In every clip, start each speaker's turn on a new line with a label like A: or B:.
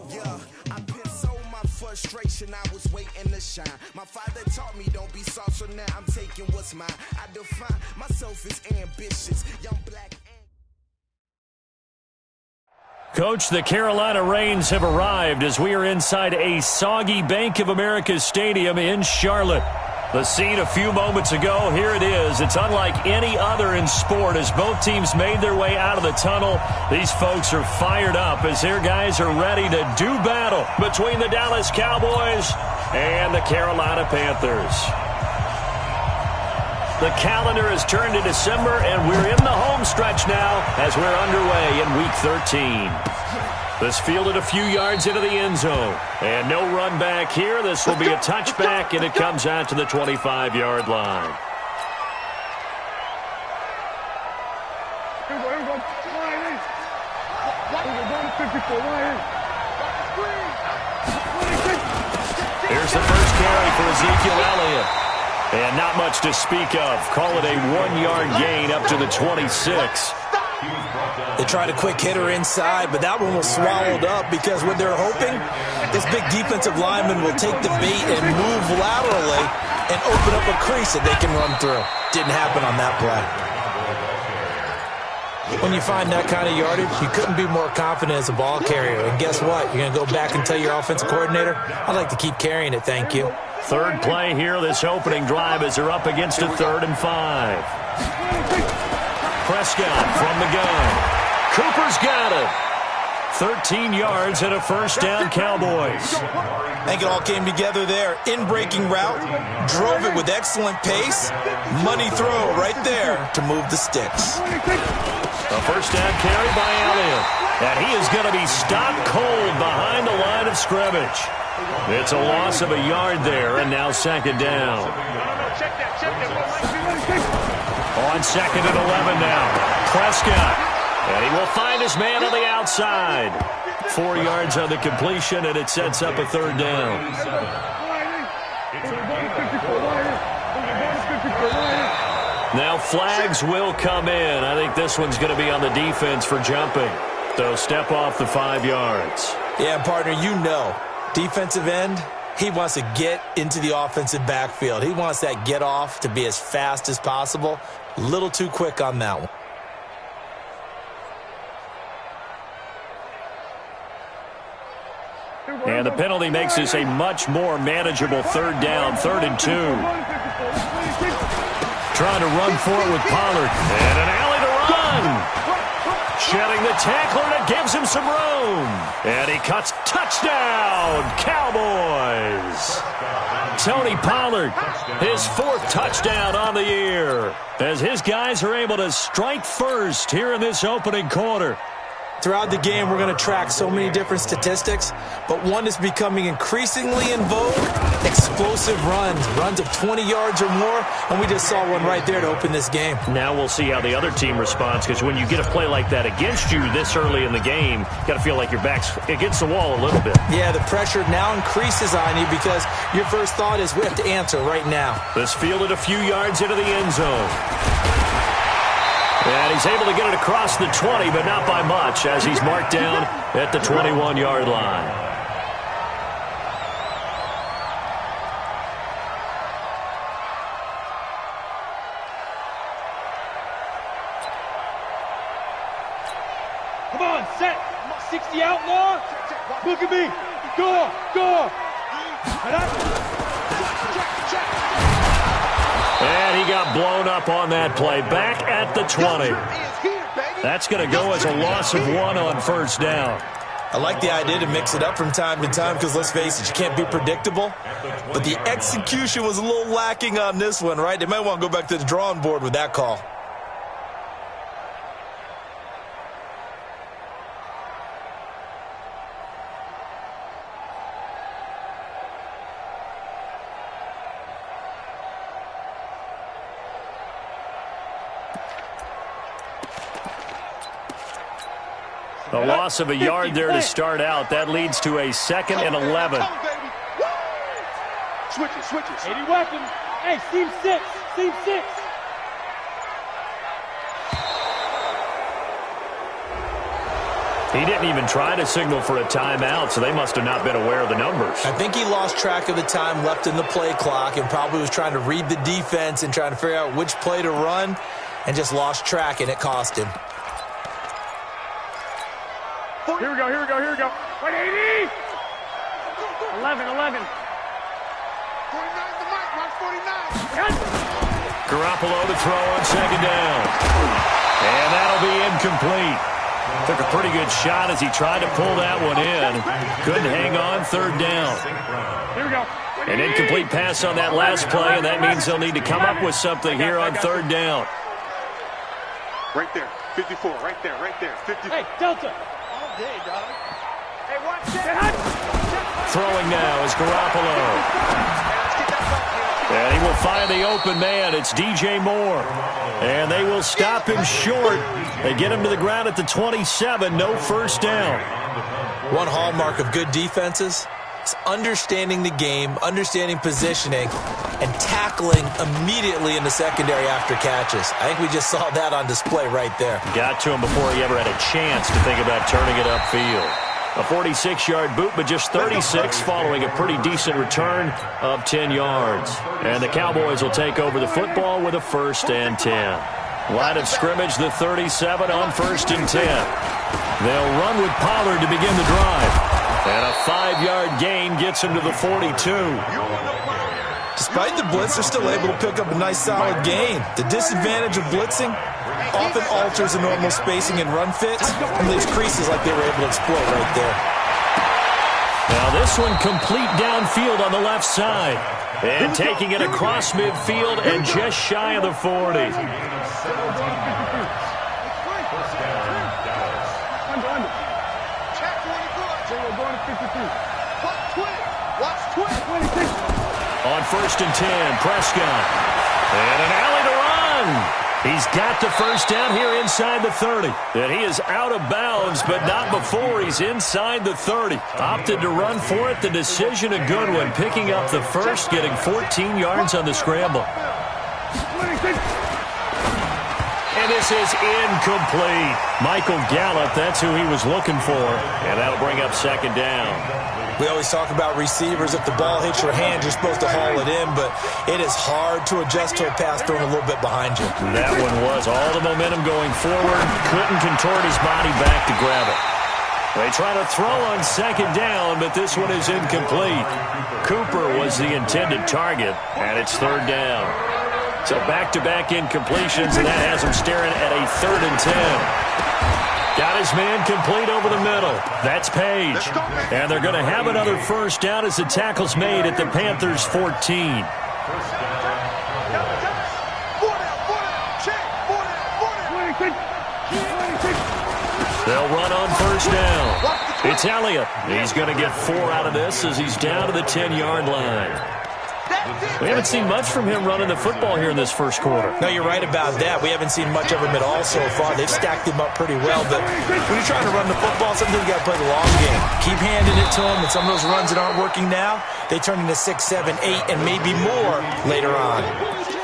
A: Yeah, I pissed so my frustration, I was waiting to shine. My father taught me don't be soft, so now I'm taking what's mine. I define myself as ambitious, young black.
B: Coach, the Carolina Rains have arrived as we are inside a soggy Bank of America Stadium in Charlotte. The scene a few moments ago, here it is. It's unlike any other in sport as both teams made their way out of the tunnel. These folks are fired up as their guys are ready to do battle between the Dallas Cowboys and the Carolina Panthers. The calendar has turned to December, and we're in the home stretch now as we're underway in Week 13. This fielded a few yards into the end zone. And no run back here. This will be a touchback, and it comes out to the 25-yard line. Here's the first carry for Ezekiel Elliott. And not much to speak of. Call it a 1-yard gain up to the 26.
C: They tried a quick hitter inside, but that one was swallowed up because what they're hoping, this big defensive lineman will take the bait and move laterally and open up a crease that they can run through. Didn't happen on that play. When you find that kind of yardage, you couldn't be more confident as a ball carrier. And guess what? You're going to go back and tell your offensive coordinator, I'd like to keep carrying it, thank you.
B: Third play here, this opening drive as they're up against a 3rd and 5. Prescott from the gun. Cooper's got it. 13 yards and a first down, Cowboys.
C: I think it all came together there. In-breaking route, drove it with excellent pace. Money throw right there to move the sticks.
B: A first down carry by Elliott. And he is going to be stopped cold behind the line of scrimmage. It's a loss of a yard there, and now 2nd down. On 2nd and 11 now. Prescott. And he will find his man on the outside. 4 yards on the completion, and it sets up a 3rd down. Now flags will come in. I think this one's going to be on the defense for jumping. They'll step off the 5 yards.
C: Yeah, partner, you know. Defensive end, he wants to get into the offensive backfield. He wants that get off to be as fast as possible. A little too quick on that one.
B: And the penalty makes this a much more manageable 3rd down, 3rd and 2. Trying to run for it with Pollard. And an alley to run. Shedding the tackler, and it gives him some room. And he cuts. Touchdown, Cowboys. Tony Pollard, his 4th touchdown on the year, as his guys are able to strike first here in this opening quarter.
C: Throughout the game, we're going to track so many different statistics, but one is becoming increasingly in vogue, explosive runs of 20 yards or more, and we just saw one right there to open this game.
B: Now we'll see how the other team responds, because when you get a play like that against you this early in the game, you got to feel like your back's against the wall a little bit.
C: Yeah, the pressure now increases on you because your first thought is we have to answer right now.
B: This fielded a few yards into the end zone. And he's able to get it across the 20, but not by much, as he's marked down at the 21-yard line.
D: Come on, set. 60 outlaw. Look at me. Go.
B: And he got blown up on that play. Back at the 20. That's going to go as a loss of 1 on first down.
C: I like the idea to mix it up from time to time because, let's face it, you can't be predictable. But the execution was a little lacking on this one, right? They might want to go back to the drawing board with that call.
B: A loss of a yard there to start out. That leads to a 2nd and 11.
D: Switches. 80 weapons. Hey, seam 6.
B: He didn't even try to signal for a timeout, so they must have not been aware of the numbers.
C: I think he lost track of the time left in the play clock and probably was trying to read the defense and trying to figure out which play to run and just lost track, and it cost him.
D: Here we go. 180! 11. 49
A: the mic, watch 49.
B: Garoppolo to throw on second down. And that'll be incomplete. Took a pretty good shot as he tried to pull that one in. Couldn't hang on, third down.
D: Here we go.
B: An incomplete pass on that last play, and that means they'll need to come up with something here on third down.
E: Right there, 54, right there, 54.
D: Hey, Delta. All day, dog. Hey, watch that.
B: Throwing now is Garoppolo. And he will find the open man. It's DJ Moore. And they will stop him short. They get him to the ground at the 27. No first down.
C: One hallmark of good defenses is understanding the game, understanding positioning, and tackling immediately in the secondary after catches. I think we just saw that on display right there.
B: Got to him before he ever had a chance to think about turning it upfield. A 46-yard boot, but just 36 following a pretty decent return of 10 yards. And the Cowboys will take over the football with a 1st and 10. Line of scrimmage, the 37 on 1st and 10. They'll run with Pollard to begin the drive. And a 5-yard gain gets him to the 42.
C: Despite the blitz, they're still able to pick up a nice solid gain. The disadvantage of blitzing often alters the normal spacing and run fits and leaves creases like they were able to exploit right there.
B: Now this one complete downfield on the left side. And taking it across midfield and just shy of the 40. On 1st and 10, Prescott. And an alley to run. He's got the first down here inside the 30. And he is out of bounds, but not before he's inside the 30. Opted to run for it. The decision a good one. Picking up the first, getting 14 yards on the scramble. And this is incomplete. Michael Gallup, that's who he was looking for. And that'll bring up second down.
C: We always talk about receivers. If the ball hits your hand, you're supposed to haul it in, but it is hard to adjust to a pass thrown a little bit behind you.
B: That one was all the momentum going forward. Couldn't contort his body back to grab it. They try to throw on second down, but this one is incomplete. Cooper was the intended target, and it's third down. So back-to-back incompletions, and that has him staring at a 3rd and 10. Got his man complete over the middle. That's Page. And they're going to have another first down as the tackle's made at the Panthers' 14. They'll run on first down. It's Elliott. He's going to get 4 out of this as he's down to the 10-yard line. We haven't seen much from him running the football here in this first quarter.
C: No, you're right about that. We haven't seen much of him at all so far. They've stacked him up pretty well, but when you're trying to run the football, sometimes you got to play the long game. Keep handing it to him, and some of those runs that aren't working now, they turn into 6, 7, 8, and maybe more later on.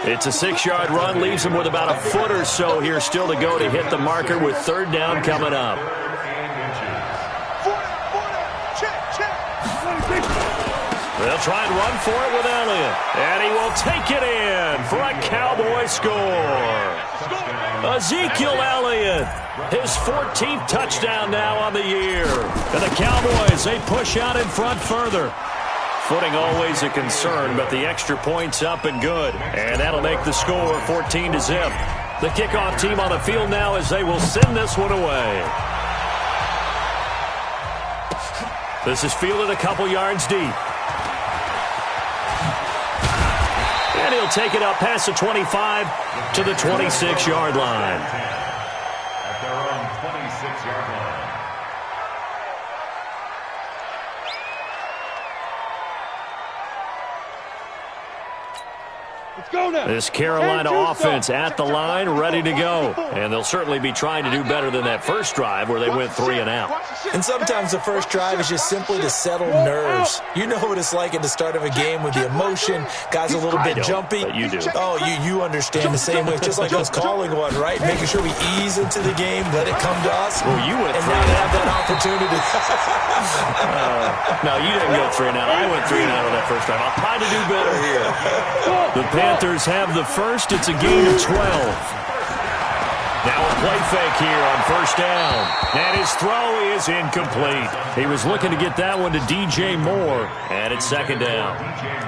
B: It's a 6-yard run, leaves him with about a foot or so here still to go to hit the marker with third down coming up. They'll try and run for it with Elliott. And he will take it in for a Cowboy score. Ezekiel Elliott, his 14th touchdown now on the year. And the Cowboys, they push out in front further. Footing always a concern, but the extra point's up and good. And that'll make the score 14-0. The kickoff team on the field now as they will send this one away. This is fielded a couple yards deep. And he'll take it up past the 25 to the 26-yard line.
F: At their own 26-yard line.
D: Let's go now.
B: This Carolina offense at the line, ready to go. And they'll certainly be trying to do better than that first drive where they went 3 and out.
C: And sometimes the first drive is just simply to settle nerves. You know what it's like at the start of a game with the emotion. Guys a little bit jumpy.
B: But you do.
C: Oh, you understand the same way. It's just like us calling one, right? Making sure we ease into the game, let it come to us.
B: Well, you went
C: and
B: 3
C: now
B: and
C: they
B: out.
C: have that opportunity.
B: No, you didn't go 3 and out. I went 3 and out on that first drive. I'll try to do better here. The Panthers have the first. It's a gain of 12. Now a play fake here on first down. And his throw is incomplete. He was looking to get that one to DJ Moore. And it's second down.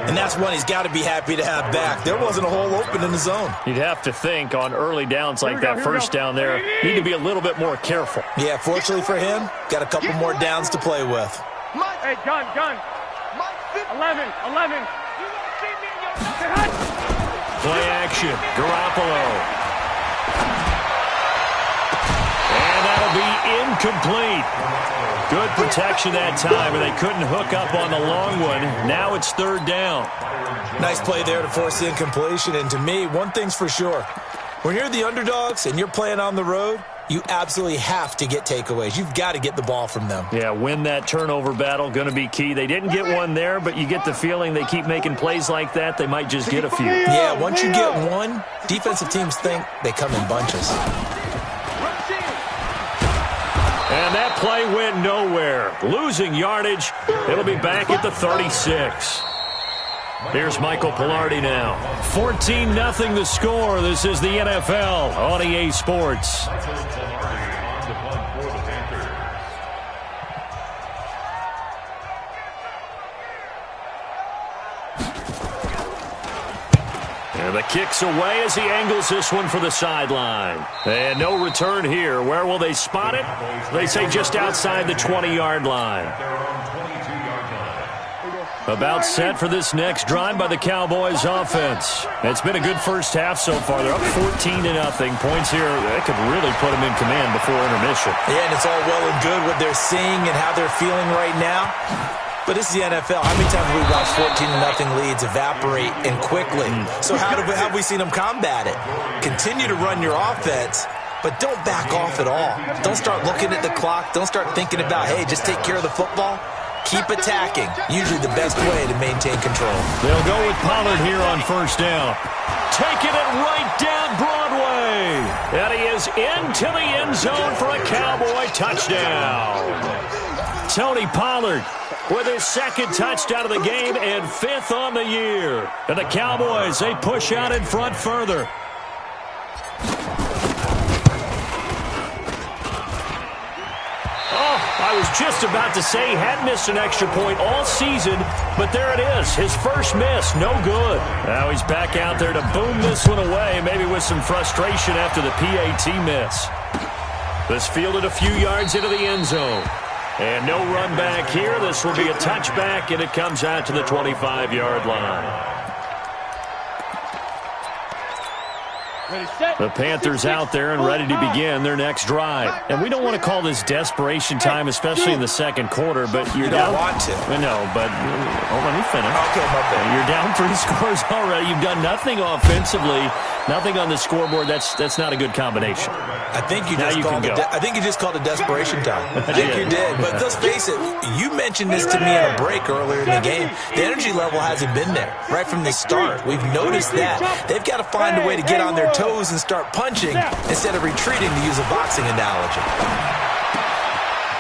C: And that's one he's got to be happy to have back. There wasn't a hole open in the zone.
B: You'd have to think on early downs like that first down there, need to be a little bit more careful.
C: Yeah, fortunately for him, got a couple more downs to play with.
D: Hey, gun. 11.
B: Play action. Garoppolo. And that'll be incomplete. Good protection that time, and they couldn't hook up on the long one. Now it's third down.
C: Nice play there to force the incompletion. And to me, one thing's for sure. When you're the underdogs and you're playing on the road, you absolutely have to get takeaways. You've got to get the ball from them.
B: Yeah, win that turnover battle, going to be key. They didn't get one there, but you get the feeling they keep making plays like that, they might just get a few.
C: Yeah, once you get one, defensive teams think they come in bunches.
B: And that play went nowhere. Losing yardage. It'll be back at the 36. Here's Michael Pilardi now. 14-0 the score. This is the NFL on EA Sports. And the kick's away as he angles this one for the sideline. And no return here. Where will they spot it? They say just outside the 20-yard line. About set for this next drive by the Cowboys offense. It's been a good first half so far. They're up 14-0. Points here, that could really put them in command before intermission.
C: Yeah, and it's all well and good what they're seeing and how they're feeling right now. But this is the NFL. How many times have we watched 14-0 leads evaporate and quickly? So how have we seen them combat it? Continue to run your offense, but don't back off at all. Don't start looking at the clock. Don't start thinking about, hey, just take care of the football. Keep attacking. Usually the best way to maintain control.
B: They'll go with Pollard here on first down. Taking it right down Broadway. And he is into the end zone for a Cowboy touchdown. Tony Pollard with his second touchdown of the game and 5th on the year. And the Cowboys, they push out in front further. I was just about to say he hadn't missed an extra point all season, but there it is. His first miss, no good. Now he's back out there to boom this one away, maybe with some frustration after the PAT miss. This fielded a few yards into the end zone. And no run back here. This will be a touchback, and it comes out to the 25-yard line. The Panthers out there and ready to begin their next drive. And we don't want to call this desperation time, especially in the second quarter, but you're down.
C: You don't want to.
B: No, but let me finish.
C: Okay, my bad.
B: You're down 3 scores already. You've done nothing offensively, nothing on the scoreboard. That's not a good combination.
C: I think you just called it desperation time. I think you did. But let's face it, you mentioned this to me in a break earlier in the game. The energy level hasn't been there right from the start. We've noticed that. They've got to find a way to get on their toes and start punching instead of retreating, to use a boxing analogy.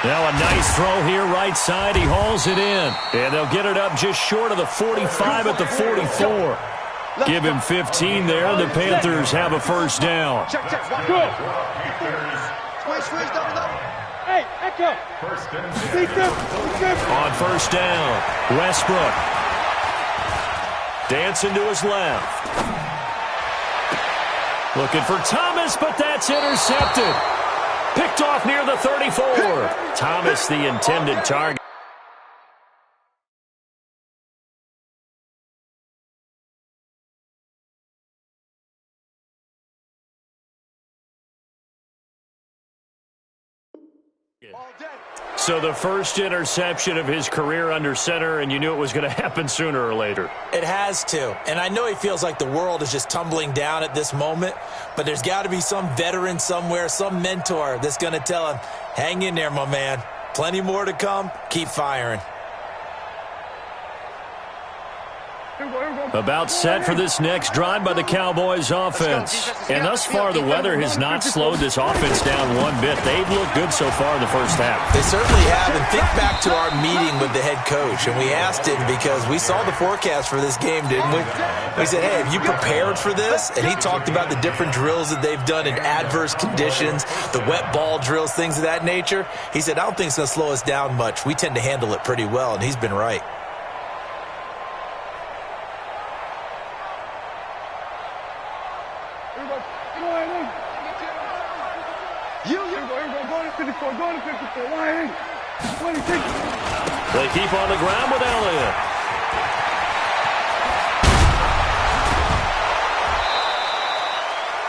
B: Now a nice throw here right side. He hauls it in. And they'll get it up just short of the 45 at the 44. Give him 15 there, and the Panthers have a first down.
D: Good. Hey, Echo.
B: On first down, Westbrook. Dancing to his left. Looking for Thomas, but that's intercepted. Picked off near the 34. Thomas, the intended target. So the first interception of his career under center, and you knew it was going to happen sooner or later.
C: It has to. And I know he feels like the world is just tumbling down at this moment, but there's got to be some veteran somewhere, some mentor that's going to tell him, hang in there, my man. Plenty more to come. Keep firing.
B: About set for this next drive by the Cowboys offense. And thus far, the weather has not slowed this offense down one bit. They've looked good so far in the first half.
C: They certainly have. And think back to our meeting with the head coach. And we asked him because we saw the forecast for this game, didn't we? We said, hey, have you prepared for this? And he talked about the different drills that they've done in adverse conditions, the wet ball drills, things of that nature. He said, I don't think it's going to slow us down much. We tend to handle it pretty well, and he's been right.
B: They keep on the ground with Elliott.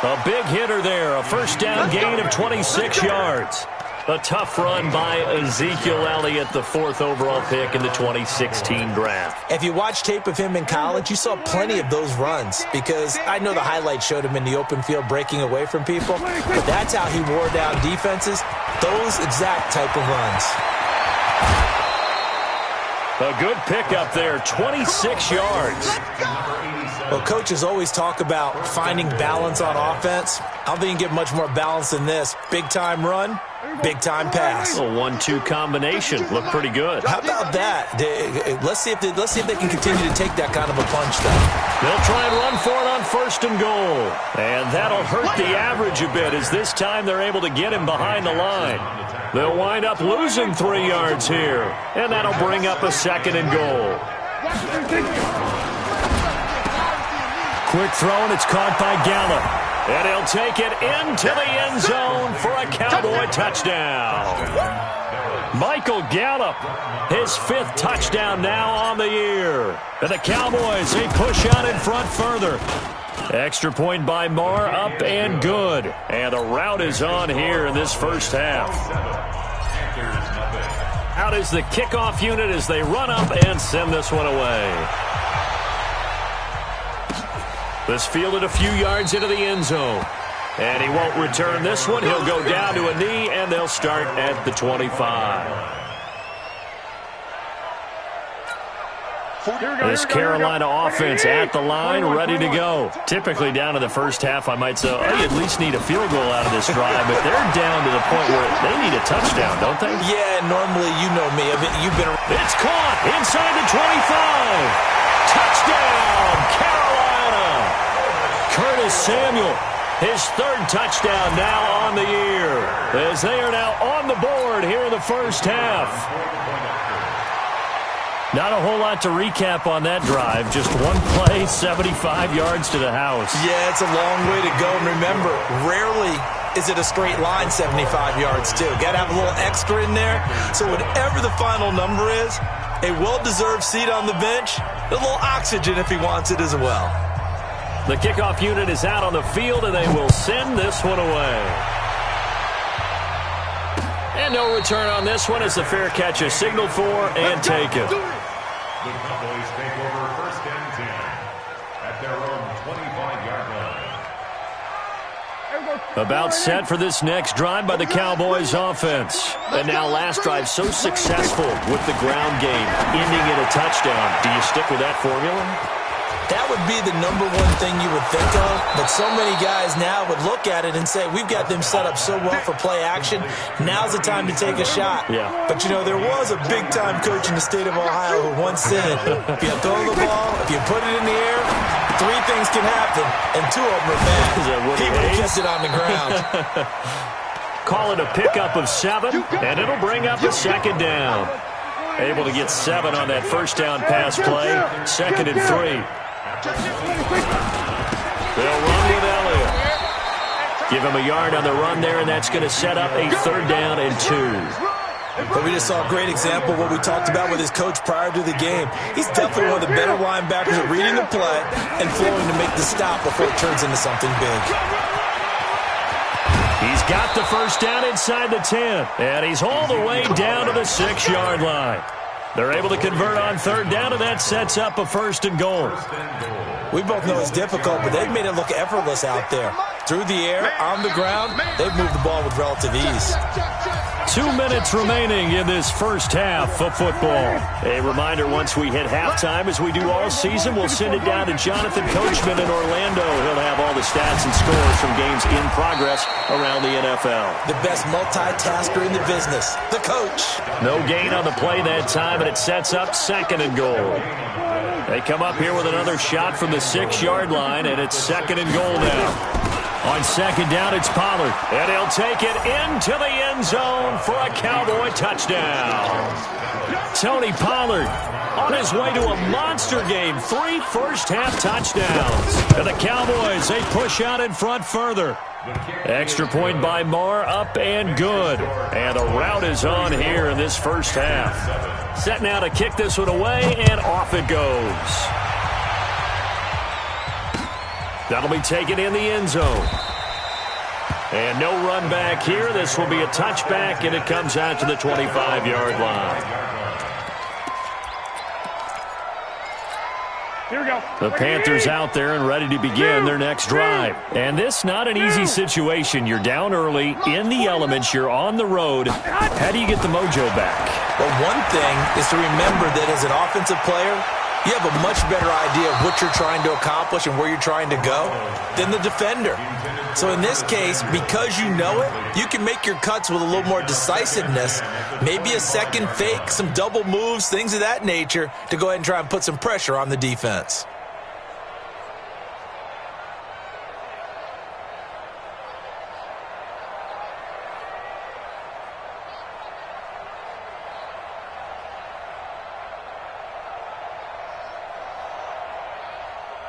B: A big hitter there, a first down gain of 26 yards. A tough run by Ezekiel Elliott, the 4th overall pick in the 2016 draft.
C: If you watch tape of him in college, you saw plenty of those runs because I know the highlights showed him in the open field breaking away from people, but that's how he wore down defenses, those exact type of runs.
B: A good pickup there, 26 yards.
C: Well, coaches always talk about finding balance on offense. I don't think you can get much more balance than this. Big-time run, big-time pass.
B: A 1-2 combination. Looked pretty good.
C: How about that? Let's see if they can continue to take that kind of a punch, though.
B: They'll try and run for it on 1st and goal. And that'll hurt the average a bit as this time they're able to get him behind the line. They'll wind up losing 3 yards here. And that'll bring up a 2nd and goal. Quick throw, and it's caught by Gallup. And he'll take it into the end zone for a Cowboy touchdown. Michael Gallup, his 5th touchdown now on the year. And the Cowboys, they push out in front further. Extra point by Marr, up and good. And the route is on here in this first half. Out is the kickoff unit as they run up and send this one away. This fielded a few yards into the end zone. And he won't return this one. He'll go down to a knee, and they'll start at the 25. This Carolina offense at the line, ready to go. Typically down to the first half, I might say, oh, you at least need a field goal out of this drive, but they're down to the point where they need a touchdown, don't they?
C: Yeah, normally, you know me. You've been.
B: It's caught inside the 25. Touchdown, Carolina. Curtis Samuel, his 3rd touchdown now on the year, as they are now on the board here in the first half. Not a whole lot to recap on that drive. Just one play, 75 yards to the house.
C: Yeah, it's a long way to go. And remember, rarely is it a straight line 75 yards, too. Got to have a little extra in there. So whatever the final number is, a well-deserved seat on the bench, a little oxygen if he wants it as well.
B: The kickoff unit is out on the field, and they will send this one away. And no return on this one as the fair catch is signaled for and taken.
F: The Cowboys take over 1st and 10 at their own 25-yard line.
B: About set for this next drive by the Cowboys offense. And now last drive so successful with the ground game, ending in a touchdown. Do you stick with that formula?
C: That would be the #1 thing you would think of, but so many guys now would look at it and say, we've got them set up so well for play action, now's the time to take a shot.
B: Yeah.
C: But, you know, there was a big-time coach in the state of Ohio who once said, if you throw the ball, if you put it in the air, 3 things can happen, and 2 of them are bad. He would have kept it on the ground.
B: Call it a pickup of 7, and it'll bring up a 2nd down. Able to get 7 on that first down pass play, 2nd and 3. They'll run with Elliott. Give him a yard on the run there, and that's going to set up a 3rd down and 2.
C: But we just saw a great example of what we talked about with his coach prior to the game. He's definitely one of the better linebackers at reading the play and flowing to make the stop before it turns into something big.
B: He's got the first down inside the 10. And he's all the way down to the 6-yard line. They're able to convert on third down, and that sets up a 1st and goal.
C: We both know it's difficult, but they've made it look effortless out there. Through the air, on the ground, they've moved the ball with relative ease.
B: 2 minutes remaining in this first half of football. A reminder, once we hit halftime, as we do all season, we'll send it down to Jonathan Coachman in Orlando. He'll have all the stats and scores from games in progress around the NFL.
C: The best multitasker in the business, the coach.
B: No gain on the play that time, and it sets up 2nd and goal. They come up here with another shot from the 6-yard line, and it's 2nd and goal now. On 2nd down, it's Pollard, and he'll take it into the end zone for a Cowboy touchdown. Tony Pollard on his way to a monster game, 3 first-half touchdowns. And the Cowboys, they push out in front further. Extra point by Marr, up and good. And the route is on here in this first half. Set now to kick this one away, and off it goes. That'll be taken in the end zone. And no run back here. This will be a touchback, and it comes out to the 25-yard line.
D: Here we go.
B: The Panthers out there and ready to begin their next drive. And this not an easy situation. You're down early, in the elements, you're on the road. How do you get the mojo back?
C: Well, one thing is to remember that as an offensive player, you have a much better idea of what you're trying to accomplish and where you're trying to go than the defender. So in this case, because you know it, you can make your cuts with a little more decisiveness, maybe a second fake, some double moves, things of that nature, to go ahead and try and put some pressure on the defense.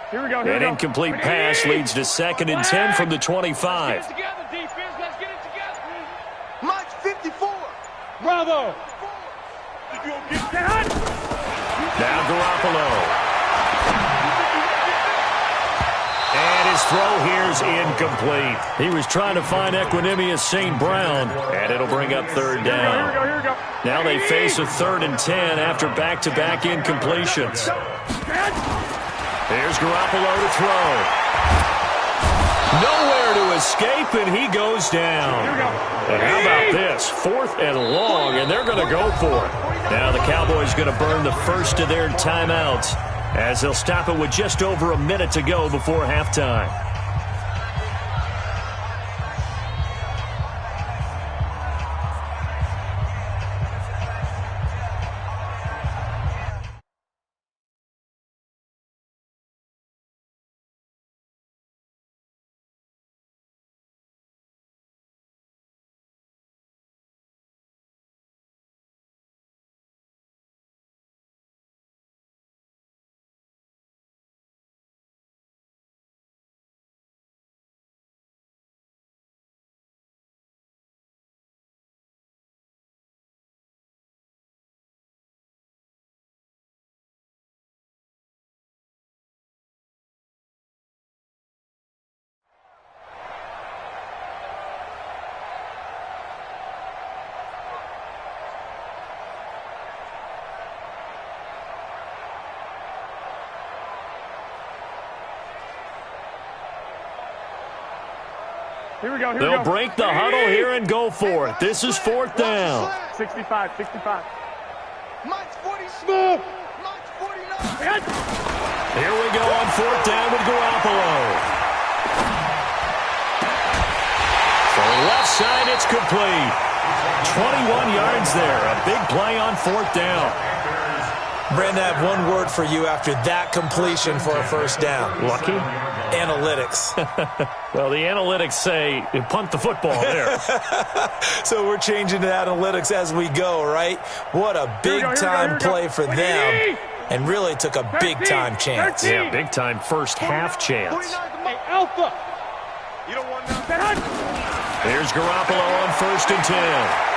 D: Here we go.
B: An incomplete pass leads to 2nd and 10 from the 25.
D: Let's get it together, defense. Let's get it together.
A: March 54.
D: Bravo.
B: Now Garoppolo. And his throw here's incomplete. He was trying to find Equanimous St. Brown, and it'll bring up 3rd down.
D: Here we go.
B: Now they face a 3rd and 10 after back-to-back incompletions. Here's Garoppolo to throw. Nowhere to escape, and he goes down. And how about this? 4th and long, and they're going to go for it. Now the Cowboys going to burn the first of their timeouts as they'll stop it with just over a minute to go before halftime.
D: Here we go.
B: They'll break the huddle here and go for it. This is 4th down.
D: 65.
A: March 40.
D: Move.
A: March 49.
B: Here we go on 4th down with Garoppolo. For the left side, it's complete. 21 yards there. A big play on 4th down.
C: Brandon, I have one word for you after that completion for a 1st down.
B: Lucky?
C: Analytics.
B: Well, the analytics say punt the football there.
C: So we're changing to analytics as we go, right? What a big-time play for them, and really took a big-time chance.
B: Yeah, big-time first-half chance.
D: Hey, Alpha.
E: You don't want nothing.
B: Here's Garoppolo on 1st and 10.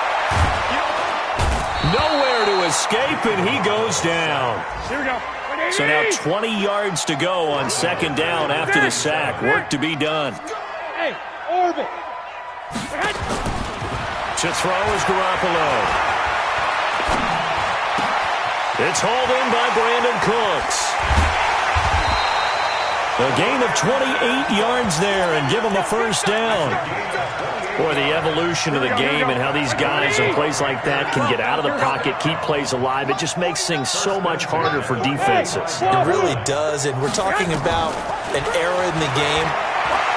B: Nowhere to escape, and he goes down.
D: Here we go.
B: So now 20 yards to go on 2nd down after the sack. Work to be done.
D: Hey, Orville.
B: To throw is Garoppolo. It's hauled in by Brandon Cooks. A gain of 28 yards there and give him a first down. Boy, the evolution of the game and how these guys in plays like that can get out of the pocket, keep plays alive, it just makes things so much harder for defenses.
C: It really does, and we're talking about an era in the game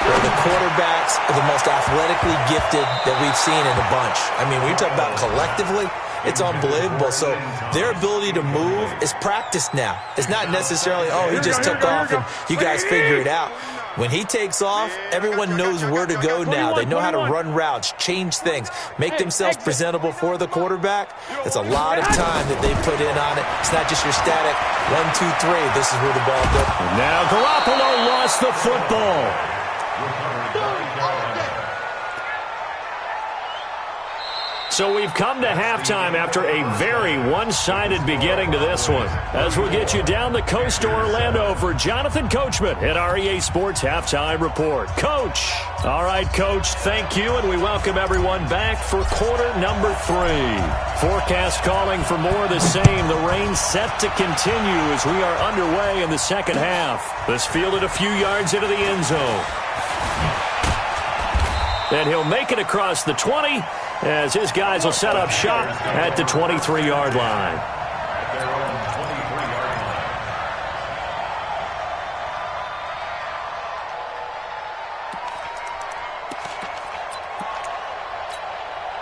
C: where the quarterbacks are the most athletically gifted that we've seen in a bunch. I mean, when you talk about collectively, it's unbelievable. So their ability to move is practiced now. It's not necessarily, oh, he just took off and you guys figure it out. When he takes off, everyone knows where to go now. They know how to run routes, change things, make themselves presentable for the quarterback. It's a lot of time that they put in on it. It's not just your static 1, 2, 3. This is where the ball goes.
B: Now Garoppolo lost the football. So we've come to halftime after a very one-sided beginning to this one. As we'll get you down the coast to Orlando for Jonathan Coachman at our EA Sports Halftime Report. Coach. All right, Coach, thank you, and we welcome everyone back for quarter number 3. Forecast calling for more of the same. The rain set to continue as we are underway in the second half. This fielded a few yards into the end zone. And he'll make it across the 20 as his guys will set up shop at the 23-yard line.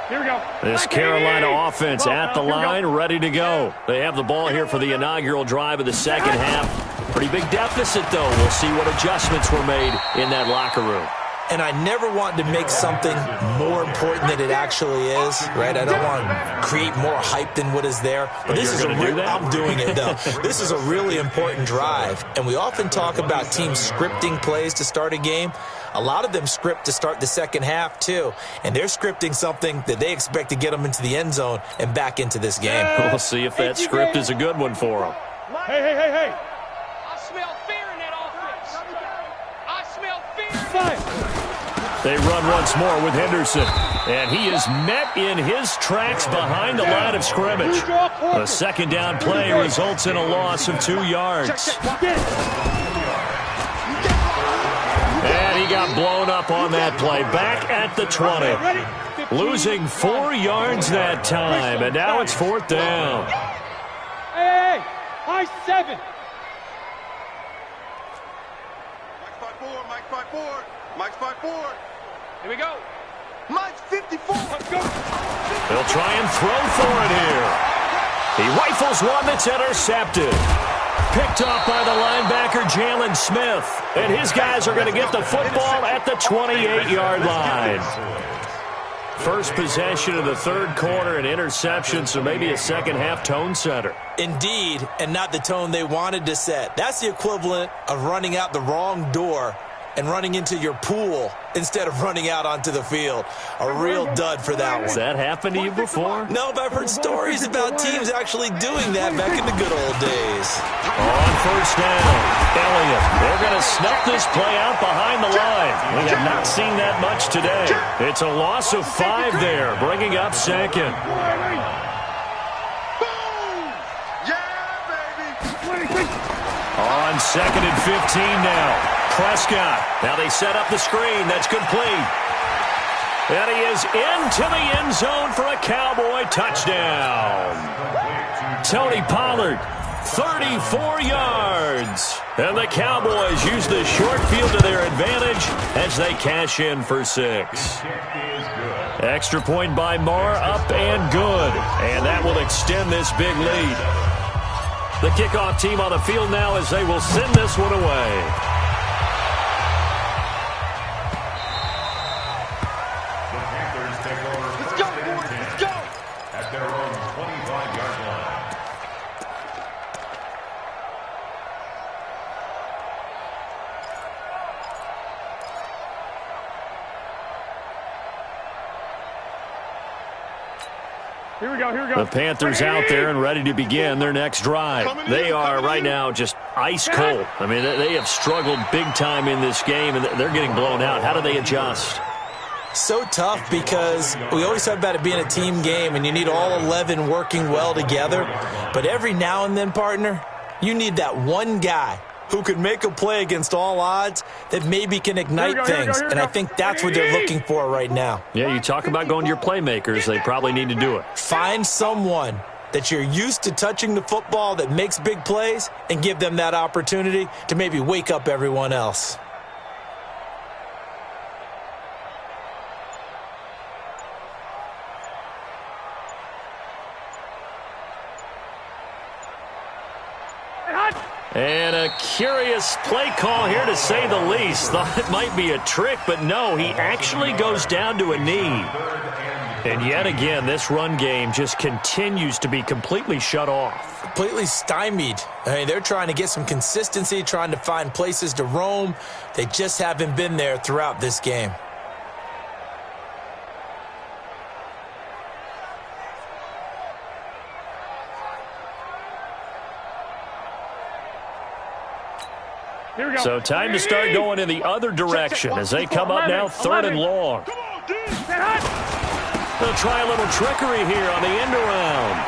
D: Here we go.
B: This Carolina offense at the line, ready to go. They have the ball here for the inaugural drive of the second half. Pretty big deficit, though. We'll see what adjustments were made in that locker room.
C: And I never want to make something more important than it actually is, right? I don't want to create more hype than what is there. But this is I'm doing it, though. This is a really important drive. And we often talk about teams scripting plays to start a game. A lot of them script to start the second half, too. And they're scripting something that they expect to get them into the end zone and back into this game.
B: We'll see if that script is a good one for them.
D: Hey. I smell fear in that offense. I smell fear.
B: They run once more with Henderson, and he is met in his tracks behind the line of scrimmage. The second down play results in a loss of 2 yards. And he got blown up on that play, back at the 20. Losing 4 yards that time, and now it's fourth down.
D: Hey, high 7.
E: Mike's 5-4.
D: Here we go.
E: Mike's 54.
D: Let's go.
B: They'll try and throw for it here. He rifles one that's intercepted. Picked off by the linebacker, Jalen Smith. And his guys are going to get the football at the 28-yard line. First possession of the third quarter, an interception, so maybe a second-half tone setter.
C: Indeed, and not the tone they wanted to set. That's the equivalent of running out the wrong door and running into your pool instead of running out onto the field. A real dud for that one.
B: Has that happened to you before?
C: No, but I've heard stories about teams actually doing that back in the good old days.
B: On first down, Elliott. They're going to snuff this play out behind the line. We have not seen that much today. It's a loss of 5 there, bringing up second. On second and 15 now. Prescott. Now they set up the screen. That's complete. And he is into the end zone for a Cowboy touchdown. Tony Pollard, 34 yards. And the Cowboys use the short field to their advantage as they cash in for 6. Extra point by Marr, up and good. And that will extend this big lead. The kickoff team on the field now as they will send this one away.
D: Here we go.
B: The Panthers out there and ready to begin their next drive. They are right now just ice cold. I mean, they have struggled big time in this game, and they're getting blown out. How do they adjust?
C: So tough because we always talk about it being a team game and you need all 11 working well together. But every now and then, partner, you need that one guy who could make a play against all odds that maybe can ignite things. And I think that's what they're looking for right now.
B: Yeah, you talk about going to your playmakers. They probably need to do it.
C: Find someone that you're used to touching the football that makes big plays and give them that opportunity to maybe wake up everyone else.
B: And a curious play call here, to say the least. Thought it might be a trick, but no, he actually goes down to a knee. And yet again, this run game just continues to be completely shut off.
C: Completely stymied. I mean, they're trying to get some consistency, trying to find places to roam. They just haven't been there throughout this game.
B: So time to start going in the other direction as they come up now 3rd and long. They'll try a little trickery here on the end around.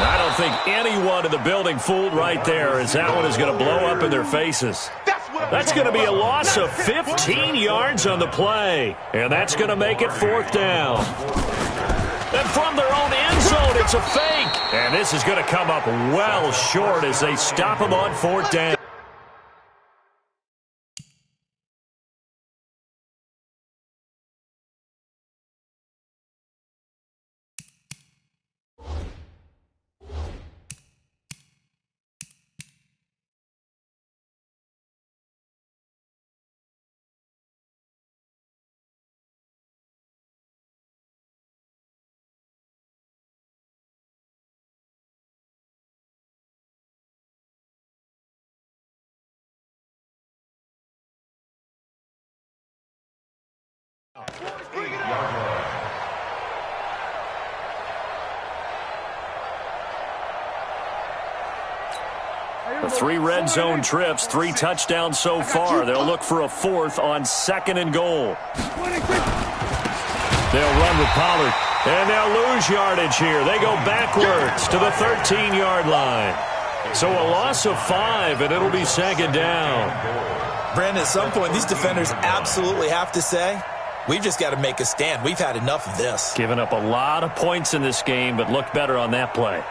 B: I don't think anyone in the building fooled right there, as that one is going to blow up in their faces. That's going to be a loss of 15 yards on the play. And that's going to make it 4th down. And from their own end zone, it's a fake. And this is going to come up well short as they stop him on 4th down. The 3 red zone trips, 3 touchdowns so far. They'll look for a 4th on 2nd and goal. They'll run with Pollard, and they'll lose yardage here. They go backwards to the 13-yard line. So a loss of 5, and it'll be 2nd down.
C: Brandon, at some point, these defenders absolutely have to say, we've just got to make a stand. We've had enough of this.
B: Giving up a lot of points in this game, but looked better on that play.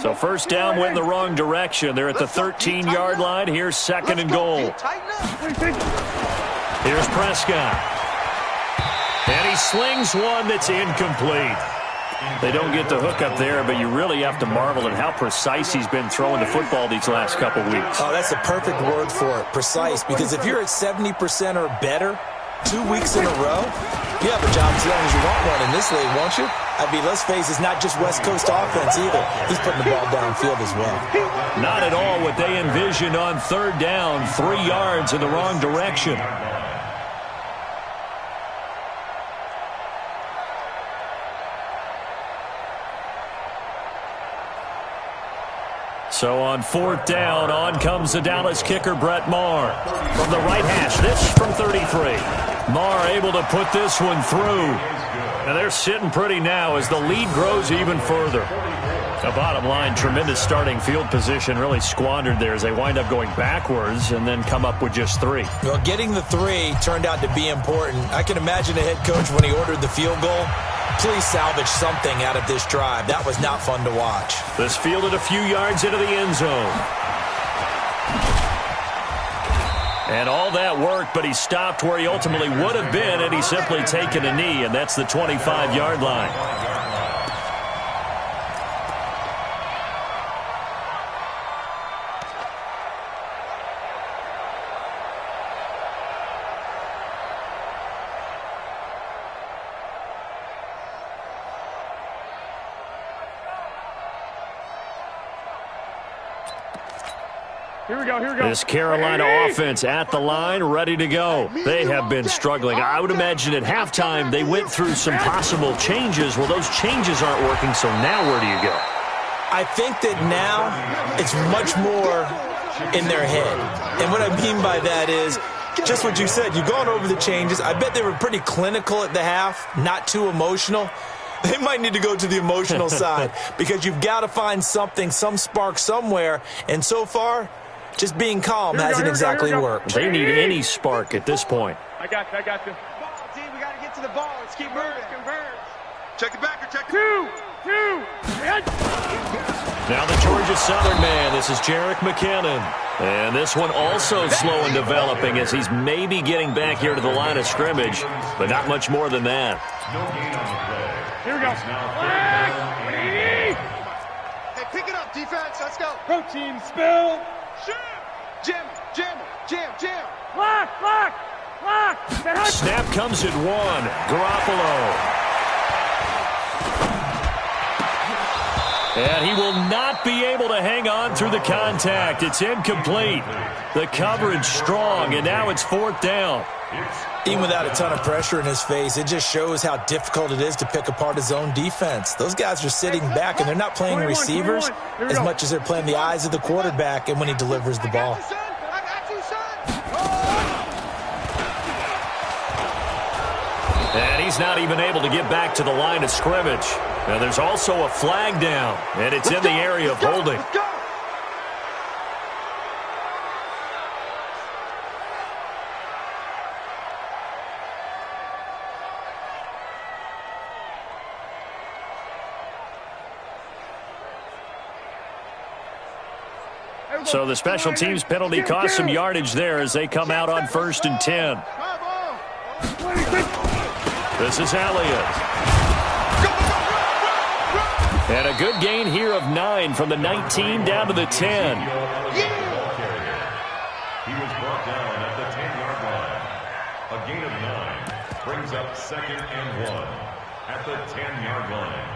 B: So 1st down went in the wrong direction. They're at the 13-yard line. Here's 2nd and goal. Here's Prescott. And he slings one that's incomplete. They don't get the hook up there, but you really have to marvel at how precise he's been throwing the football these last couple weeks.
C: Oh, that's a perfect word for it, precise. Because if you're at 70% or better 2 weeks in a row, you have a job as long as you want one in this league, won't you? I mean, let's face it, it's not just West Coast offense either. He's putting the ball downfield as well.
B: Not at all what they envisioned on 3rd down. 3 yards in the wrong direction. So on 4th down, on comes the Dallas kicker, Brett Maher. From the right hash, this from 33. Maher able to put this one through. And they're sitting pretty now as the lead grows even further. The bottom line, tremendous starting field position, really squandered there as they wind up going backwards and then come up with just 3.
C: Well, getting the 3 turned out to be important. I can imagine the head coach when he ordered the field goal. Please salvage something out of this drive. That was not fun to watch.
B: This fielded a few yards into the end zone. And all that worked, but he stopped where he ultimately would have been, and he's simply taken a knee, and that's the 25-yard line.
D: Here we go, here we go.
B: This Carolina offense at the line, ready to go. They have been struggling. I would imagine at halftime they went through some possible changes. Well, those changes aren't working, so now where do you go?
C: I think that now it's much more in their head. And what I mean by that is just what you said. You've gone over the changes. I bet they were pretty clinical at the half, not too emotional. They might need to go to the emotional side because you've got to find something, some spark somewhere. And so far, just being calm hasn't exactly worked.
B: They need any spark at this point.
D: I got you.
G: Ball, team, we got to get to the ball. Let's keep moving.
E: Check it back or check it.
D: Two.
B: Now the Georgia Southern man, this is Jerick McKinnon. And this one also slow in developing as he's maybe getting back here to the line of scrimmage, but not much more than that.
F: No gain on the play.
D: Here we go.
G: Hey, pick it up, defense. Let's go.
D: Protein spill.
G: Jam.
D: Lock.
B: Snap comes at one. Garoppolo. And he will not be able to hang on through the contact. It's incomplete. The coverage strong, and now it's 4th down.
C: Even without a ton of pressure in his face, it just shows how difficult it is to pick apart his own defense. Those guys are sitting back, and they're not playing receivers as much as they're playing the eyes of the quarterback and when he delivers the ball.
B: And he's not even able to get back to the line of scrimmage. Now there's also a flag down, and it's in the area of holding. So the special teams penalty cost some yardage there as they come out on 1st and 10. This is Elliott. And a good gain here of 9 from the 19 down to the 10.
F: He was brought down at the 10-yard line. A gain of 9 brings up 2nd and 1 at the 10-yard line.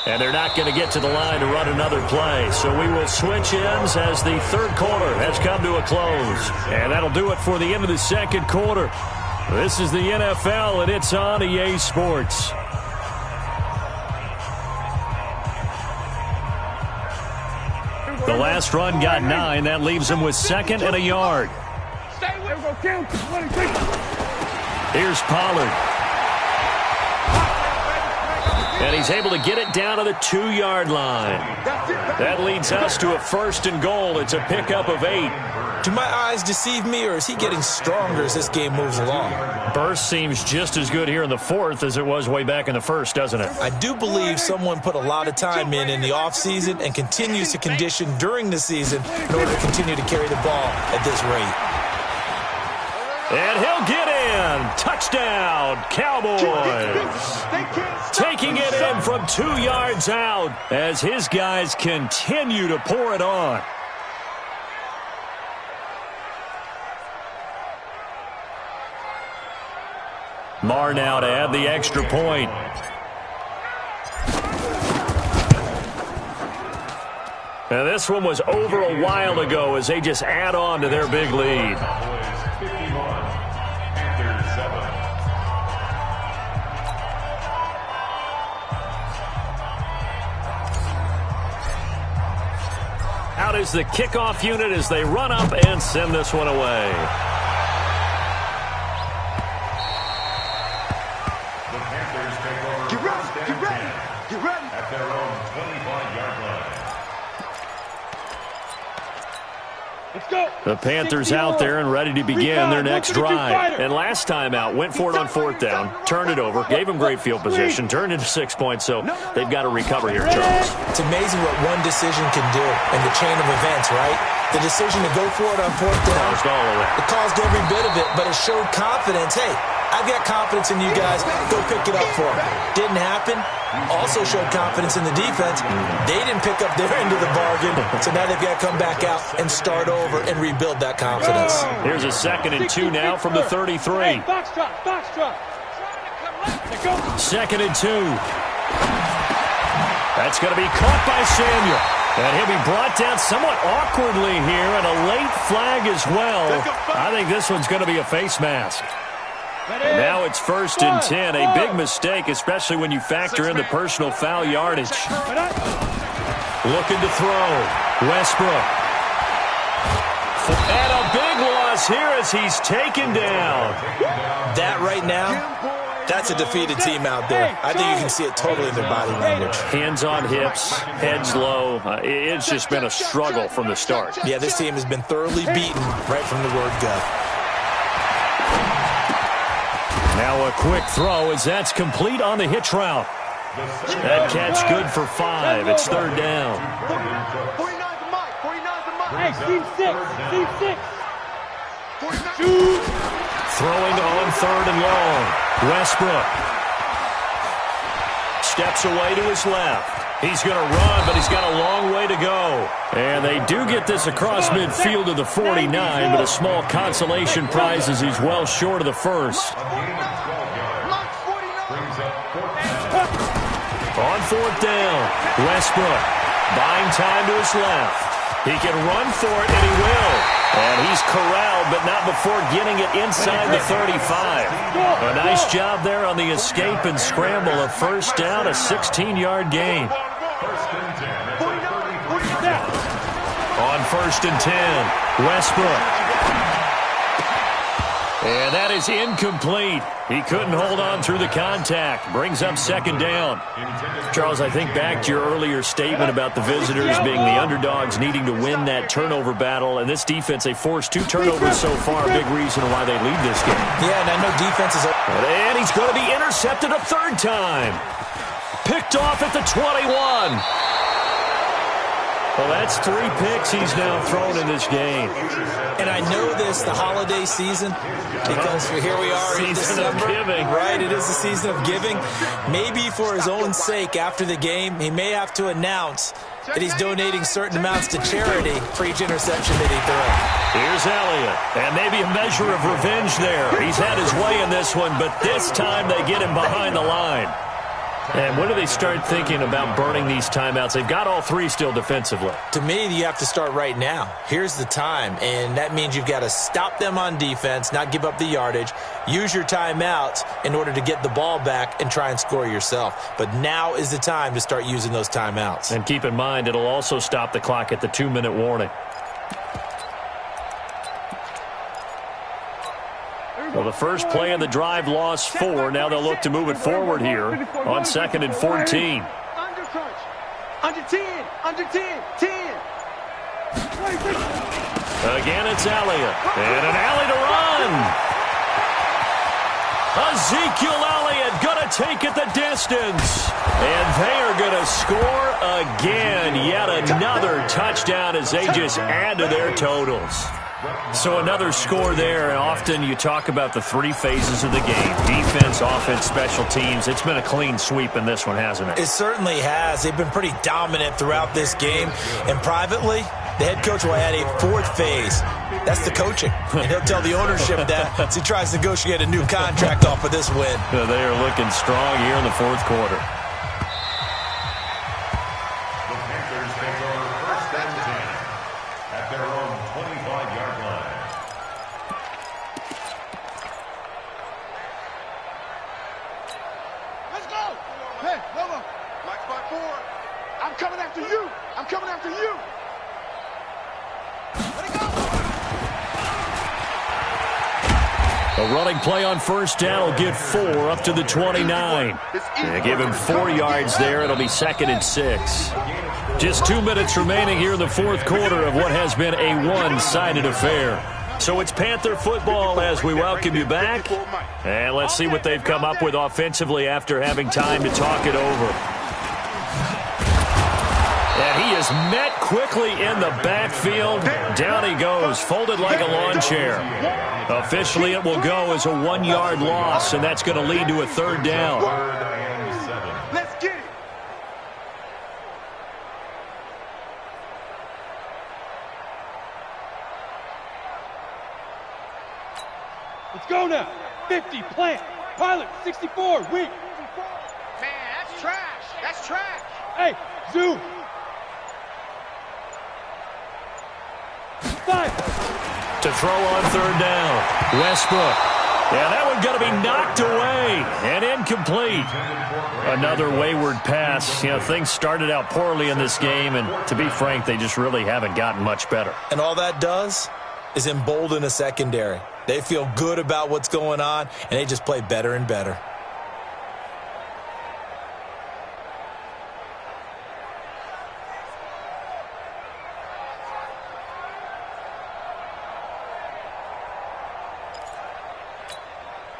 B: And they're not going to get to the line to run another play. So we will switch ends as the 3rd quarter has come to a close. And that'll do it for the end of the 2nd quarter. This is the NFL, and it's on EA Sports. The last run got 9. That leaves them with 2nd and a yard. Here's Pollard. And he's able to get it down to the 2-yard line. That leads us to a 1st and goal. It's a pickup of 8.
C: Do my eyes deceive me, or is he getting stronger as this game moves along?
B: Burst seems just as good here in the 4th as it was way back in the 1st, doesn't it?
C: I do believe someone put a lot of time in the offseason and continues to condition during the season in order to continue to carry the ball at this rate.
B: And he'll get in. Touchdown, Cowboys. Taking it in from 2 yards out as his guys continue to pour it on. Marr now to add the extra point. Now this one was over a while ago as they just add on to their big lead. Out is the kickoff unit as they run up and send this one away.
F: The Panthers take over first and 10 at their own 25-yard line.
D: Let's go.
B: The Panthers out there and ready to begin their next drive. And last time out, went for it on 4th down, turned it over, gave them great field position, turned into 6 points, so they've got to recover here, Charles.
C: It's amazing what one decision can do in the chain of events, right? The decision to go for it on 4th down, it caused every bit of it, but it showed confidence. Hey, I've got confidence in you guys. Go pick it up for them. Didn't happen. Also showed confidence in the defense. They didn't pick up their end of the bargain, so now they've got to come back out and start over and rebuild that confidence.
B: Here's a 2nd and 2 now from the 33.
D: Hey, box drop.
B: 2nd and 2. That's going to be caught by Samuel. And he'll be brought down somewhat awkwardly here, and a late flag as well. I think this one's going to be a face mask. And now it's 1st and 10. A big mistake, especially when you factor in the personal foul yardage. Looking to throw. Westbrook. And a big loss here as he's taken down.
C: That right now, that's a defeated team out there. I think you can see it totally in their body language.
B: Hands on hips, heads low. It's just been a struggle from the start.
C: Yeah, this team has been thoroughly beaten right from the word go.
B: Now a quick throw as that's complete on the hitch route. That catch good for 5. It's 3rd down.
G: 49's the mic. 49's the mic.
D: Hey, team 6. Team 6.
B: Throwing on 3rd and long. Westbrook steps away to his left. He's going to run, but he's got a long way to go. And they do get this across midfield to the 49, but a small consolation prize as he's well short of the first. On 4th down, Westbrook buying time to his left. He can run for it, and he will. And he's corralled, but not before getting it inside the 35. A nice job there on the escape and scramble. A 1st down, a 16-yard gain. On 1st and 10, Westbrook. And that is incomplete. He couldn't hold on through the contact. Brings up 2nd down. Charles, I think back to your earlier statement about the visitors being the underdogs needing to win that turnover battle. And this defense, they forced 2 turnovers so far. A big reason why they lead this game.
C: Yeah, and I know defenses are...
B: And he's going to be intercepted a 3rd time. Picked off at the 21. Well, that's 3 picks he's now thrown in this game.
C: And I know this, the holiday season, because here we are in December.
B: Season of giving.
C: Right, it is the season of giving. Maybe for his own sake, after the game, he may have to announce that he's donating certain amounts to charity for each interception that he throws.
B: Here's Elliott, and maybe a measure of revenge there. He's had his way in this one, but this time they get him behind the line. And when do they start thinking about burning these timeouts? They've got all 3 still defensively.
C: To me, you have to start right now. Here's the time, and that means you've got to stop them on defense, not give up the yardage, use your timeouts in order to get the ball back and try and score yourself. But now is the time to start using those timeouts.
B: And keep in mind, it'll also stop the clock at the 2-minute warning. Well, the first play of the drive lost 4. Now they'll look to move it forward here on 2nd and 14.
G: Under touch. Under 10. Under 10. 10.
B: Again, it's Elliott. And an alley to run. Ezekiel Elliott going to take it the distance. And they are going to score again. Yet another touchdown as they just add to their totals. So another score there, and often you talk about the 3 phases of the game. Defense, offense, special teams. It's been a clean sweep in this one, hasn't it?
C: It certainly has. They've been pretty dominant throughout this game. And privately, the head coach will add a 4th phase. That's the coaching. And he'll tell the ownership that as he tries to negotiate a new contract off of this win.
B: They are looking strong here in the 4th quarter. A running play on 1st down will get 4 up to the 29. They give him 4 yards there. It'll be 2nd and 6. Just 2 minutes remaining here in the 4th quarter of what has been a one-sided affair. So it's Panther football as we welcome you back. And let's see what they've come up with offensively after having time to talk it over. And he is met quickly in the backfield. Down he goes, folded like a lawn chair. Officially, it will go as a 1-yard loss, and that's going to lead to a 3rd down.
G: Let's get it.
D: Let's go now. 50, plant. Pilot, 64, weak.
G: Man, that's trash. That's trash. Hey, Zoo. 5.
B: To throw on third down. Westbrook. Yeah, that one going to be knocked away and incomplete. Another wayward pass. You know, things started out poorly in this game, and to be frank, they just really haven't gotten much better.
C: And all that does is embolden a secondary. They feel good about what's going on, and they just play better and better.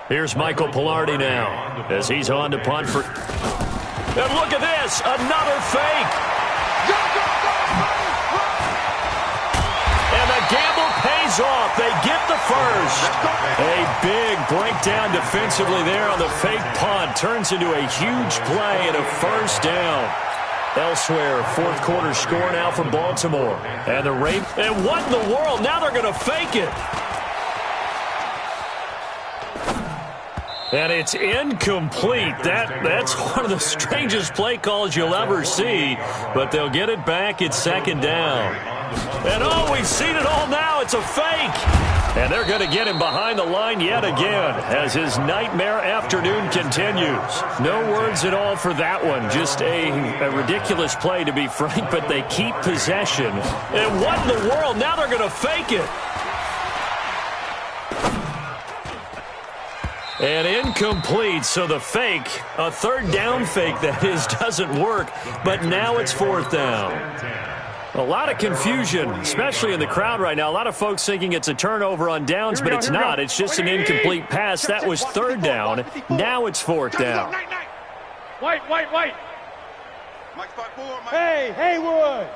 B: Here's Michael Pilardi now as he's on to punt for... And look at this, another fake. And the gamble pays off. They get the first. A big breakdown defensively there on the fake punt. Turns into a huge play and a first down. Elsewhere, fourth quarter score now for Baltimore. And the Ravens... And what in the world? Now they're going to fake it. And it's incomplete. That's one of the strangest play calls you'll ever see. But they'll get it back. It's second down. And oh, we've seen it all now. It's a fake. And they're going to get him behind the line yet again as his nightmare afternoon continues. No words at all for that one. Just a ridiculous play, to be frank, but they keep possession. And what in the world? Now they're going to fake it. And incomplete, so the fake, a third down fake that is, doesn't work, but now it's fourth down. A lot of confusion, especially in the crowd right now. A lot of folks thinking it's a turnover on downs, but it's not. It's just an incomplete pass. That was third down. Now it's fourth down.
G: White.
E: Mike's 5-4, Mike.
G: Hey, Haywood.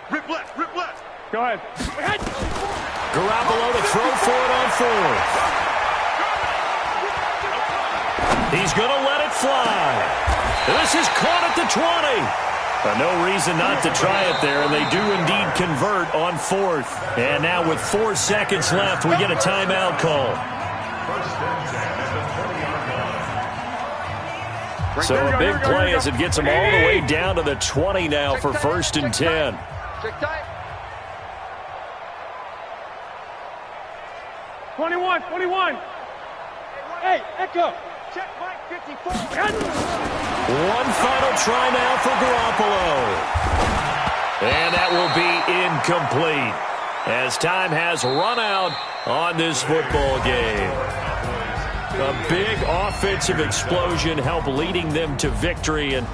E: Rip left.
G: Go ahead.
B: Garoppolo to throw for it on fourth. He's going to let it fly. This is caught at the 20. No reason not to try it there, and they do indeed convert on fourth. And now with 4 seconds left, we get a timeout call. So a big play as it gets them all the way down to the 20 now for first and 10.
G: Check tight. 21. Hey, Echo. Check Mike 54.
B: One final try now for Garoppolo. And that will be incomplete as time has run out on this football game. A big offensive explosion helped leading them to victory, and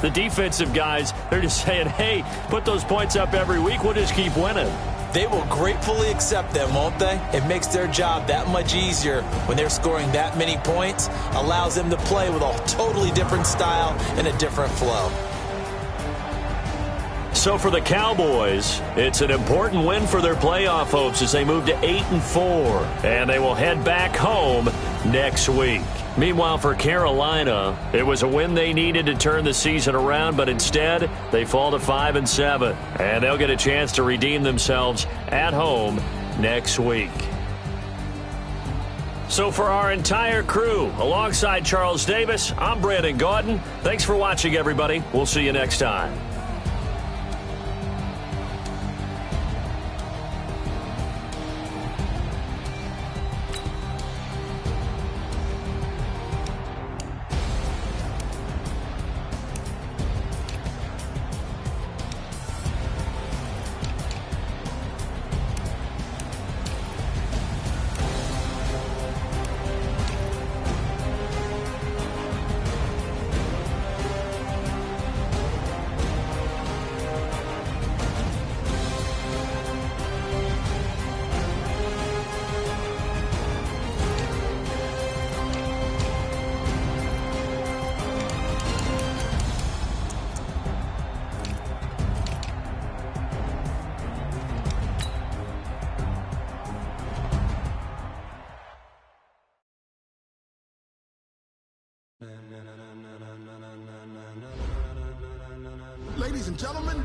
B: the defensive guys, they're just saying, hey, put those points up every week, we'll just keep winning.
C: They will gratefully accept them, won't they? It makes their job that much easier when they're scoring that many points, allows them to play with a totally different style and a different flow.
B: So for the Cowboys, it's an important win for their playoff hopes as they move to 8-4, and they will head back home next week. Meanwhile, for Carolina, it was a win they needed to turn the season around, but instead, they fall to 5-7, and they'll get a chance to redeem themselves at home next week. So for our entire crew, alongside Charles Davis, I'm Brandon Gaudin. Thanks for watching, everybody. We'll see you next time.
H: Ladies and gentlemen,